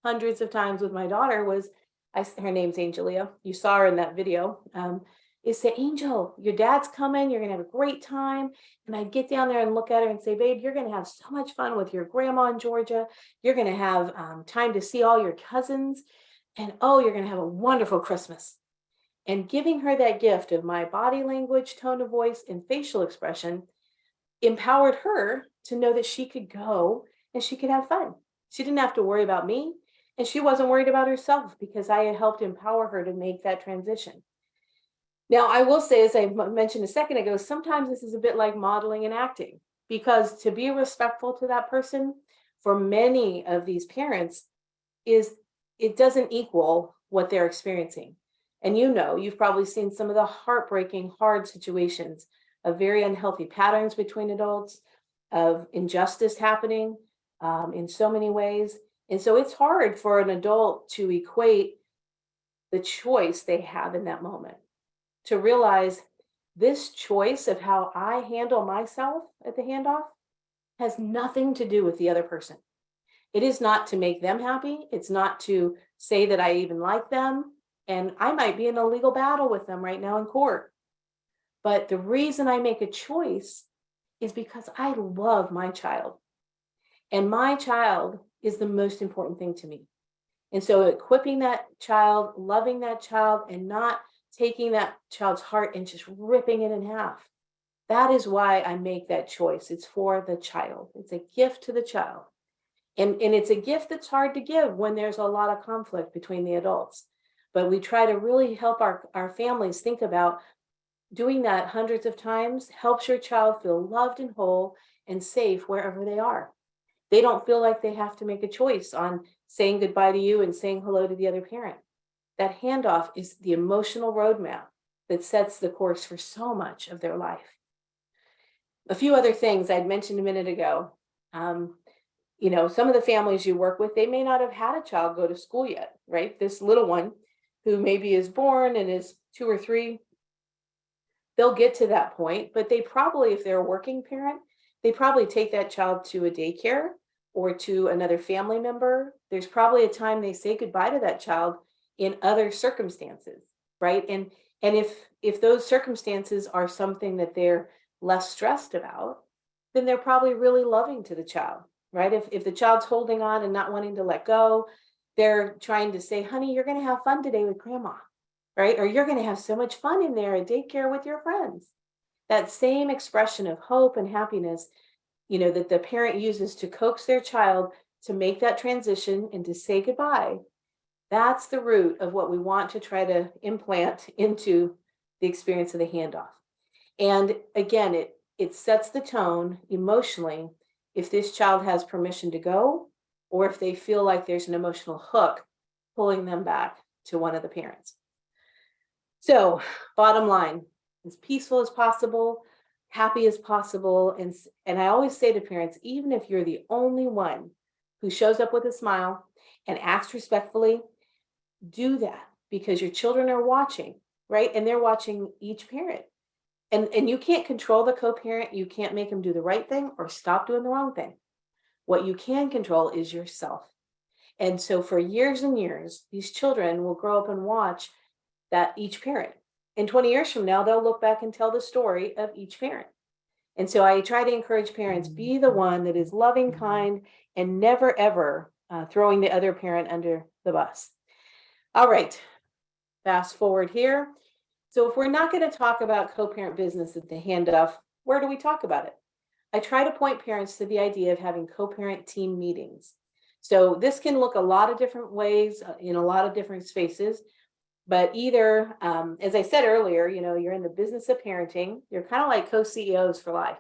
S1: hundreds of times with my daughter was, her name's Angelia, you saw her in that video, is say, Angel, your dad's coming, you're gonna have a great time. And I'd get down there and look at her and say, babe, you're gonna have so much fun with your grandma in Georgia. You're gonna have time to see all your cousins. And oh, you're gonna have a wonderful Christmas. And giving her that gift of my body language, tone of voice, and facial expression empowered her to know that she could go and she could have fun. She didn't have to worry about me. And she wasn't worried about herself because I had helped empower her to make that transition. Now, I will say, as I mentioned a second ago, sometimes this is a bit like modeling and acting, because to be respectful to that person for many of these parents it doesn't equal what they're experiencing. And you've probably seen some of the heartbreaking, hard situations of very unhealthy patterns between adults, of injustice happening in so many ways. And so it's hard for an adult to equate the choice they have in that moment, to realize this choice of how I handle myself at the handoff has nothing to do with the other person. It is not to make them happy. It's not to say that I even like them. And I might be in a legal battle with them right now in court. But the reason I make a choice is because I love my child. And my child is the most important thing to me. And so equipping that child, loving that child, and not taking that child's heart and just ripping it in half. That is why I make that choice. It's for the child. It's a gift to the child. And it's a gift that's hard to give when there's a lot of conflict between the adults. But we try to really help our families think about doing that hundreds of times helps your child feel loved and whole and safe wherever they are. They don't feel like they have to make a choice on saying goodbye to you and saying hello to the other parent. That handoff is the emotional roadmap that sets the course for so much of their life. A few other things I'd mentioned a minute ago. Some of the families you work with, they may not have had a child go to school yet, right? This little one who maybe is born and is 2 or 3, they'll get to that point, but they probably, if they're a working parent, they probably take that child to a daycare or to another family member. There's probably a time they say goodbye to that child in other circumstances, right? And if those circumstances are something that they're less stressed about, then they're probably really loving to the child, right? If the child's holding on and not wanting to let go, they're trying to say, honey, you're going to have fun today with grandma, right? Or you're going to have so much fun in there at daycare with your friends. That same expression of hope and happiness, that the parent uses to coax their child to make that transition and to say goodbye, that's the root of what we want to try to implant into the experience of the handoff. And again, it sets the tone emotionally if this child has permission to go, or if they feel like there's an emotional hook pulling them back to one of the parents. So, bottom line, as peaceful as possible, happy as possible, and I always say to parents, even if you're the only one who shows up with a smile and acts respectfully, do that, because your children are watching, right? And they're watching each parent. And you can't control the co-parent. You can't make them do the right thing or stop doing the wrong thing. What you can control is yourself. And so for years and years, these children will grow up and watch that each parent. And 20 years from now, they'll look back and tell the story of each parent. And so I try to encourage parents, be the one that is loving, kind, and never, ever throwing the other parent under the bus. All right, fast forward here. So if we're not going to talk about co-parent business at the handoff, where do we talk about it? I try to point parents to the idea of having co-parent team meetings. So this can look a lot of different ways in a lot of different spaces, but either, as I said earlier, you're in the business of parenting, you're kind of like co-CEOs for life.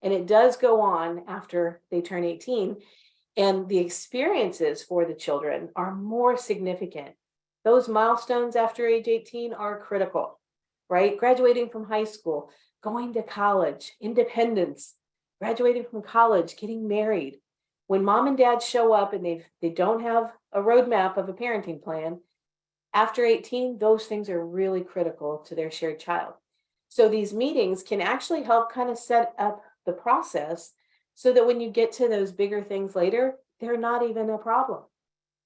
S1: And it does go on after they turn 18. And the experiences for the children are more significant. Those milestones after age 18 are critical, right? Graduating from high school, going to college, independence, graduating from college, getting married. When mom and dad show up and they don't have a roadmap of a parenting plan, after 18, those things are really critical to their shared child. So these meetings can actually help kind of set up the process so that when you get to those bigger things later, they're not even a problem,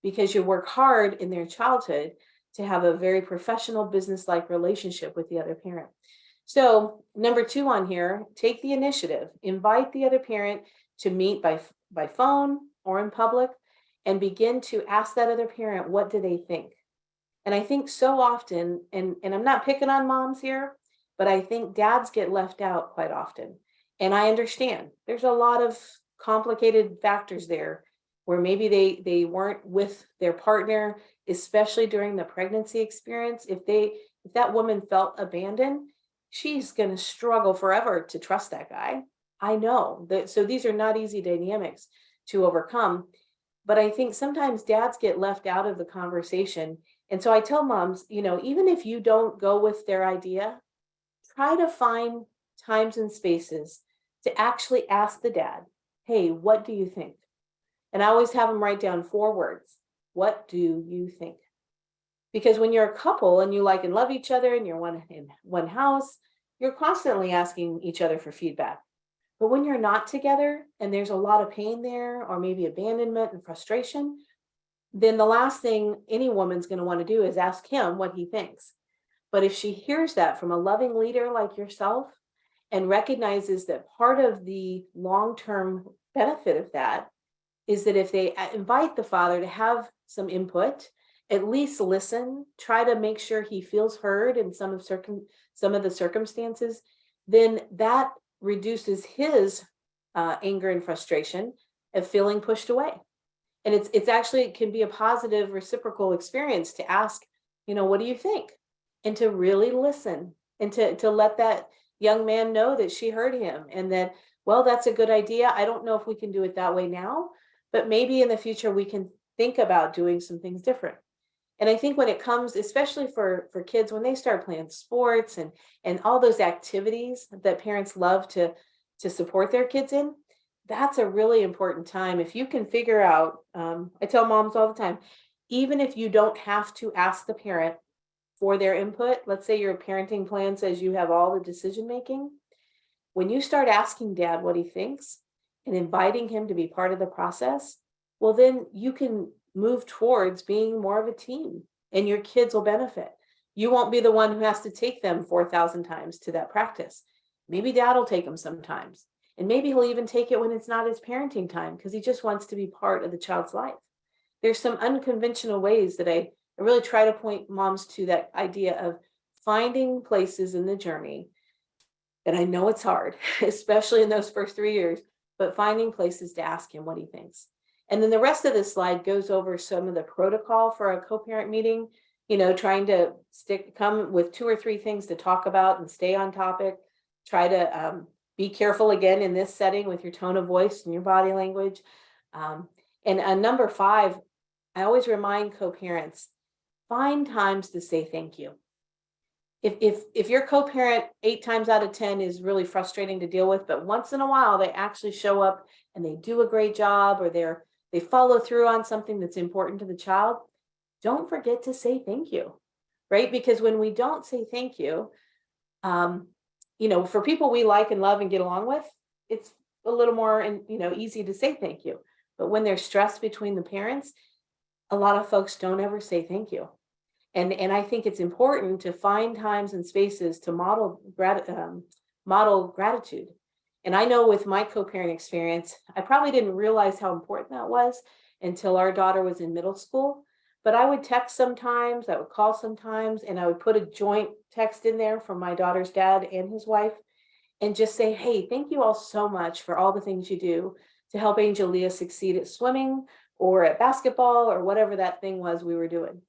S1: because you work hard in their childhood to have a very professional business-like relationship with the other parent. So number 2 on here, take the initiative, invite the other parent to meet by phone or in public, and begin to ask that other parent, what do they think? And I think so often, and I'm not picking on moms here, but I think dads get left out quite often. And I understand there's a lot of complicated factors there where maybe they weren't with their partner, especially during the pregnancy experience. If that woman felt abandoned, she's going to struggle forever to trust that guy. I know that. So these are not easy dynamics to overcome. But I think sometimes dads get left out of the conversation. And so I tell moms, even if you don't go with their idea, try to find times and spaces to actually ask the dad, hey, what do you think? And I always have them write down 4 words. What do you think? Because when you're a couple and you like and love each other and you're in one house, you're constantly asking each other for feedback. But when you're not together and there's a lot of pain there, or maybe abandonment and frustration, then the last thing any woman's going to want to do is ask him what he thinks. But if she hears that from a loving leader like yourself and recognizes that part of the long-term benefit of that is that if they invite the father to have some input, at least listen, try to make sure he feels heard in some of the circumstances, then that reduces his anger and frustration of feeling pushed away. And it's actually, it can be a positive reciprocal experience to ask, what do you think? And to really listen and to let that young man know that she heard him and that, well, that's a good idea. I don't know if we can do it that way now, but maybe in the future we can think about doing some things different. And I think when it comes, especially for kids, when they start playing sports and all those activities that parents love to support their kids in, that's a really important time. If you can figure out, I tell moms all the time, even if you don't have to ask the parent for their input, let's say your parenting plan says you have all the decision making, when you start asking dad what he thinks and inviting him to be part of the process, well, then you can move towards being more of a team and your kids will benefit. You won't be the one who has to take them 4,000 times to that practice. Maybe dad will take them sometimes. And maybe he'll even take it when it's not his parenting time because he just wants to be part of the child's life. There's some unconventional ways that I really try to point moms to that idea of finding places in the journey. And I know it's hard, especially in those first 3 years, but finding places to ask him what he thinks. And then the rest of this slide goes over some of the protocol for a co-parent meeting, trying to come with 2 or 3 things to talk about and stay on topic. try to be careful again in this setting with your tone of voice and your body language. And number 5, I always remind co-parents, find times to say thank you. If your co-parent 8 times out of 10 is really frustrating to deal with, but once in a while they actually show up and they do a great job, or they follow through on something that's important to the child, don't forget to say thank you, right? Because when we don't say thank you, for people we like and love and get along with, it's a little more easy to say thank you. But when there's stress between the parents, a lot of folks don't ever say thank you. And I think it's important to find times and spaces to model gratitude. And I know with my co-parent experience, I probably didn't realize how important that was until our daughter was in middle school. But I would text sometimes, I would call sometimes, and I would put a joint text in there from my daughter's dad and his wife and just say, hey, thank you all so much for all the things you do to help Angel Leah succeed at swimming or at basketball or whatever that thing was we were doing.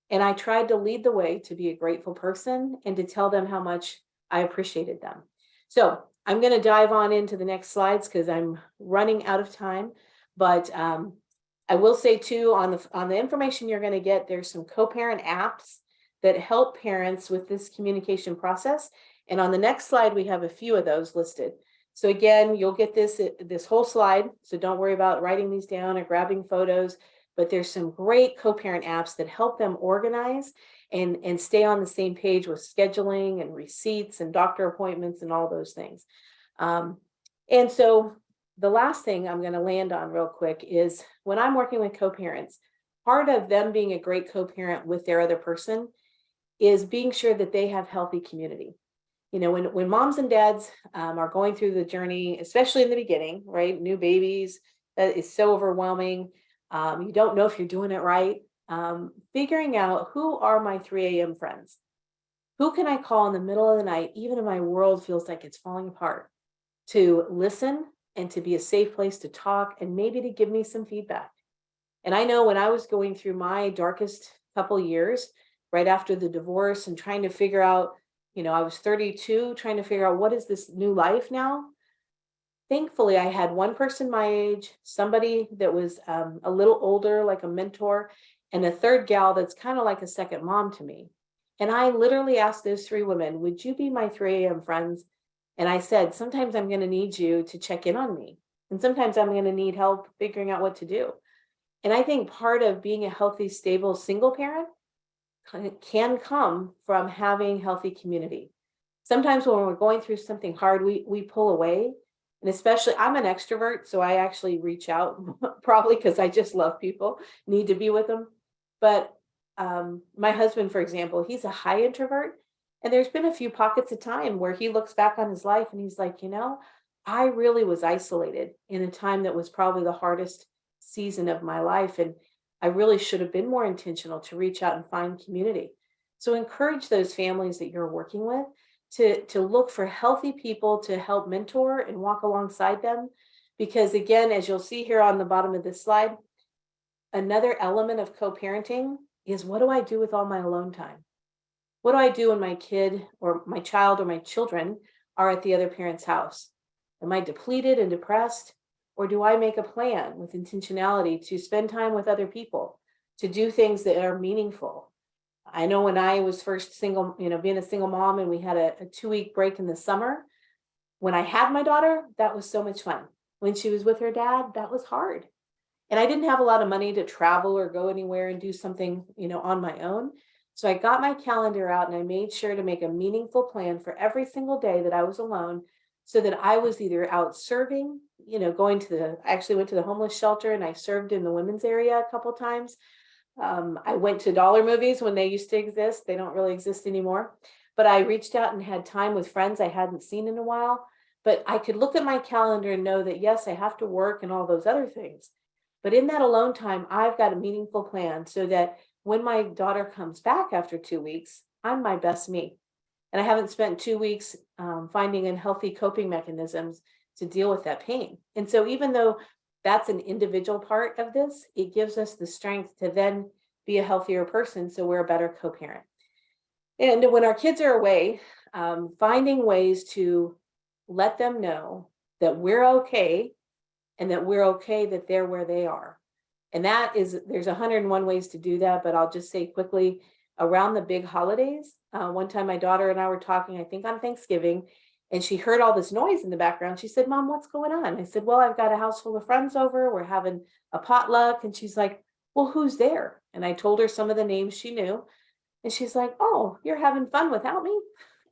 S1: And I tried to lead the way to be a grateful person and to tell them how much I appreciated them. So I'm going to dive on into the next slides because I'm running out of time. But I will say too, on the information you're going to get, there's some co-parent apps that help parents with this communication process. And on the next slide, we have a few of those listed. So again, you'll get this whole slide. So don't worry about writing these down or grabbing photos. But there's some great co-parent apps that help them organize and stay on the same page with scheduling and receipts and doctor appointments and all those things. And so the last thing I'm going to land on real quick is when I'm working with co-parents, part of them being a great co-parent with their other person is being sure that they have healthy community. When moms and dads are going through the journey, especially in the beginning, right? New babies, that is so overwhelming. You don't know if you're doing it right. Figuring out who are my 3 a.m. friends. Who can I call in the middle of the night, even if my world feels like it's falling apart, to listen and to be a safe place to talk and maybe to give me some feedback. And I know when I was going through my darkest couple years, right after the divorce and trying to figure out, I was 32, trying to figure out what is this new life now. Thankfully, I had one person my age, somebody that was a little older, like a mentor, and a third gal that's kind of like a second mom to me. And I literally asked those 3 women, would you be my 3 a.m. friends? And I said, sometimes I'm going to need you to check in on me. And sometimes I'm going to need help figuring out what to do. And I think part of being a healthy, stable single parent can come from having healthy community. Sometimes when we're going through something hard, we pull away. And especially, I'm an extrovert, so I actually reach out probably because I just love people, need to be with them. But my husband, for example, he's a high introvert. And there's been a few pockets of time where he looks back on his life and he's like, I really was isolated in a time that was probably the hardest season of my life. And I really should have been more intentional to reach out and find community. So encourage those families that you're working with to look for healthy people to help mentor and walk alongside them. Because again, as you'll see here on the bottom of this slide, another element of co-parenting is, what do I do with all my alone time? What do I do when my kid or my child or my children are at the other parent's house? Am I depleted and depressed? Or do I make a plan with intentionality to spend time with other people, to do things that are meaningful? I know when I was first single, being a single mom, and we had a 2-week break in the summer, when I had my daughter, that was so much fun. When she was with her dad, that was hard. And I didn't have a lot of money to travel or go anywhere and do something, on my own. So I got my calendar out and I made sure to make a meaningful plan for every single day that I was alone, so that I was either out serving, I actually went to the homeless shelter and I served in the women's area a couple times. I went to dollar movies when they used to exist. They don't really exist anymore. But I reached out and had time with friends I hadn't seen in a while. But I could look at my calendar and know that, yes, I have to work and all those other things. But in that alone time, I've got a meaningful plan so that when my daughter comes back after 2 weeks, I'm my best me. And I haven't spent 2 weeks finding unhealthy coping mechanisms to deal with that pain. And so even though that's an individual part of this, it gives us the strength to then be a healthier person, so we're a better co-parent. And when our kids are away, finding ways to let them know that we're okay and that we're okay that they're where they are. And that is, there's 101 ways to do that, but I'll just say quickly, around the big holidays, one time my daughter and I were talking, I think on Thanksgiving, and she heard all this noise in the background. She said, Mom, what's going on? I said, well, I've got a house full of friends over. We're having a potluck. And she's like, well, who's there? And I told her some of the names she knew. And she's like, oh, you're having fun without me?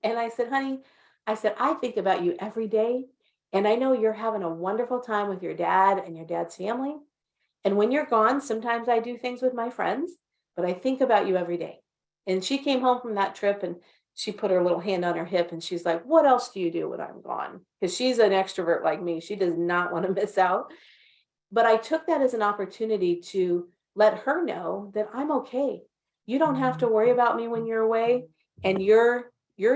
S1: And I said, honey, I said, I think about you every day. And I know you're having a wonderful time with your dad and your dad's family. And when you're gone, sometimes I do things with my friends, but I think about you every day. And she came home from that trip and she put her little hand on her hip and she's like, what else do you do when I'm gone? Because she's an extrovert like me. She does not want to miss out. But I took that as an opportunity to let her know that I'm okay. You don't have to worry about me when you're away. And your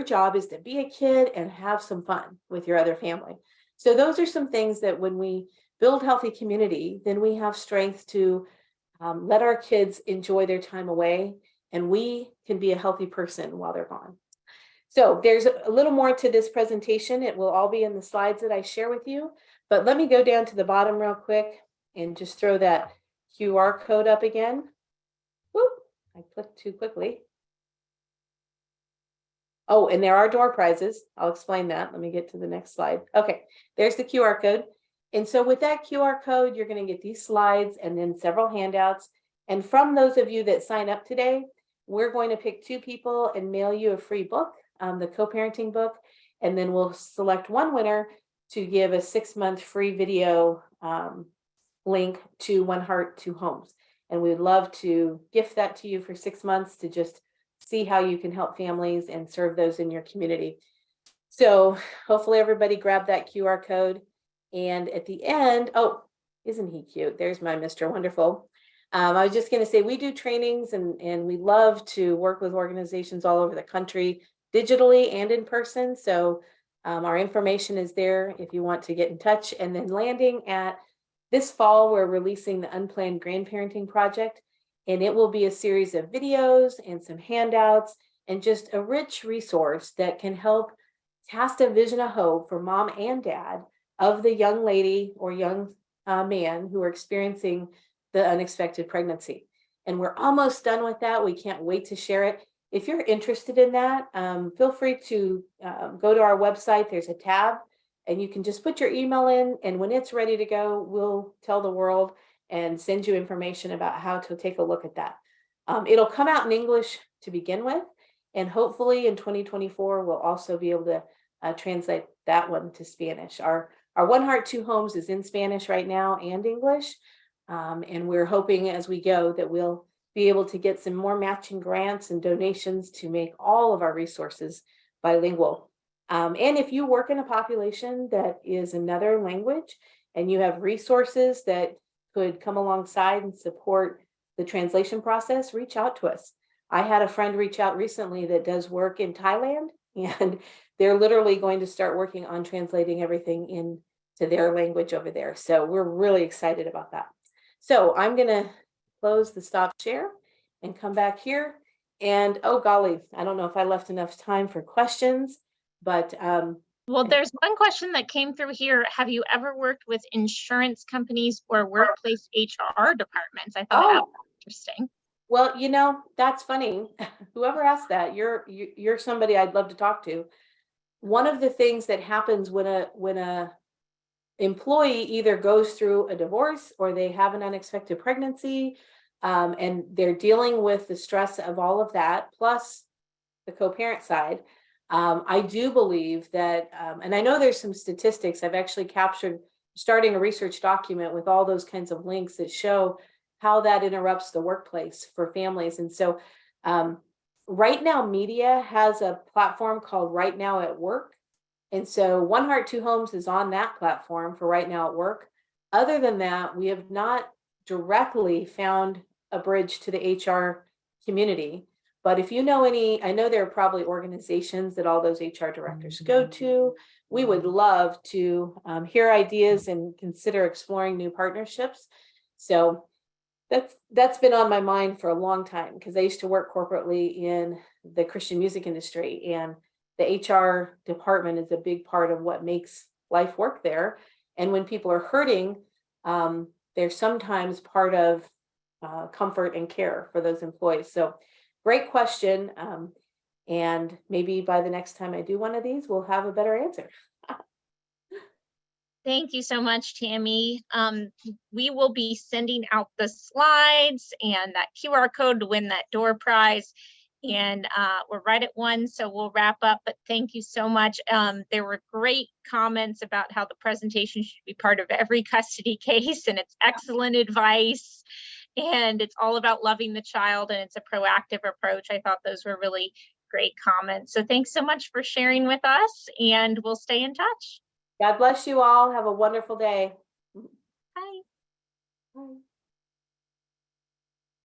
S1: job is to be a kid and have some fun with your other family. So those are some things that when we build healthy community, then we have strength to let our kids enjoy their time away, and we can be a healthy person while they're gone. So there's a little more to this presentation. It will all be in the slides that I share with you, but let me go down to the bottom real quick and just throw that QR code up again. Whoop, I clicked too quickly. Oh, and there are door prizes. I'll explain that. Let me get to the next slide. Okay, there's the QR code. And so with that QR code, you're going to get these slides and then several handouts. And from those of you that sign up today, we're going to pick 2 people and mail you a free book, the co-parenting book. And then we'll select one winner to give a 6-month free video link to One Heart, Two Homes. And we'd love to gift that to you for 6 months to just see how you can help families and serve those in your community. So hopefully everybody grabbed that QR code. And at the end, oh, isn't he cute? There's my Mr. Wonderful. I was just going to say we do trainings and we love to work with organizations all over the country, digitally and in person. So our information is there if you want to get in touch. And then landing at this fall, we're releasing the Unplanned Grandparenting Project. And it will be a series of videos and some handouts and just a rich resource that can help cast a vision of hope for mom and dad of the young lady or young man who are experiencing the unexpected pregnancy. And we're almost done with that. We can't wait to share it. If you're interested in that, feel free to go to our website. There's a tab and you can just put your email in. And when it's ready to go, we'll tell the world and send you information about how to take a look at that. It'll come out in English to begin with. And hopefully in 2024, we'll also be able to translate that one to Spanish. Our One Heart, Two Homes is in Spanish right now and English. And we're hoping as we go that we'll be able to get some more matching grants and donations to make all of our resources bilingual. And if you work in a population that is another language and you have resources that could come alongside and support the translation process, reach out to us. I had a friend reach out recently that does work in Thailand, and they're literally going to start working on translating everything into their language over there. So we're really excited about that. So I'm going to close the stop share and come back here. And oh golly, I don't know if I left enough time for questions, but
S2: well, there's one question that came through here. Have you ever worked with insurance companies or workplace HR departments? I thought that was interesting.
S1: Well, you know, that's funny. Whoever asked that, you're somebody I'd love to talk to. One of the things that happens when a employee either goes through a divorce or they have an unexpected pregnancy, and they're dealing with the stress of all of that, plus the co-parent side. I do believe that, and I know there's some statistics I've actually captured, starting a research document with all those kinds of links that show how that interrupts the workplace for families. And so Right Now Media has a platform called Right Now at Work. And so One Heart, Two Homes is on that platform for Right Now at Work. Other than that, we have not directly found a bridge to the HR community. But if you know any, I know there are probably organizations that all those HR directors go to. We would love to hear ideas and consider exploring new partnerships. So that's been on my mind for a long time because I used to work corporately in the Christian music industry, and the HR department is a big part of what makes life work there. And when people are hurting, they're sometimes part of comfort and care for those employees. So great question. And maybe by the next time I do one of these, we'll have a better answer.
S2: Thank you so much, Tammy. We will be sending out the slides and that QR code to win that door prize. And we're right at 1, so we'll wrap up. But thank you so much. There were great comments about how the presentation should be part of every custody case, and it's excellent advice. And it's all about loving the child, and it's a proactive approach. I thought those were really great comments. So thanks so much for sharing with us, and we'll stay in touch.
S1: God bless you all. Have a wonderful day.
S2: Bye.
S1: Bye.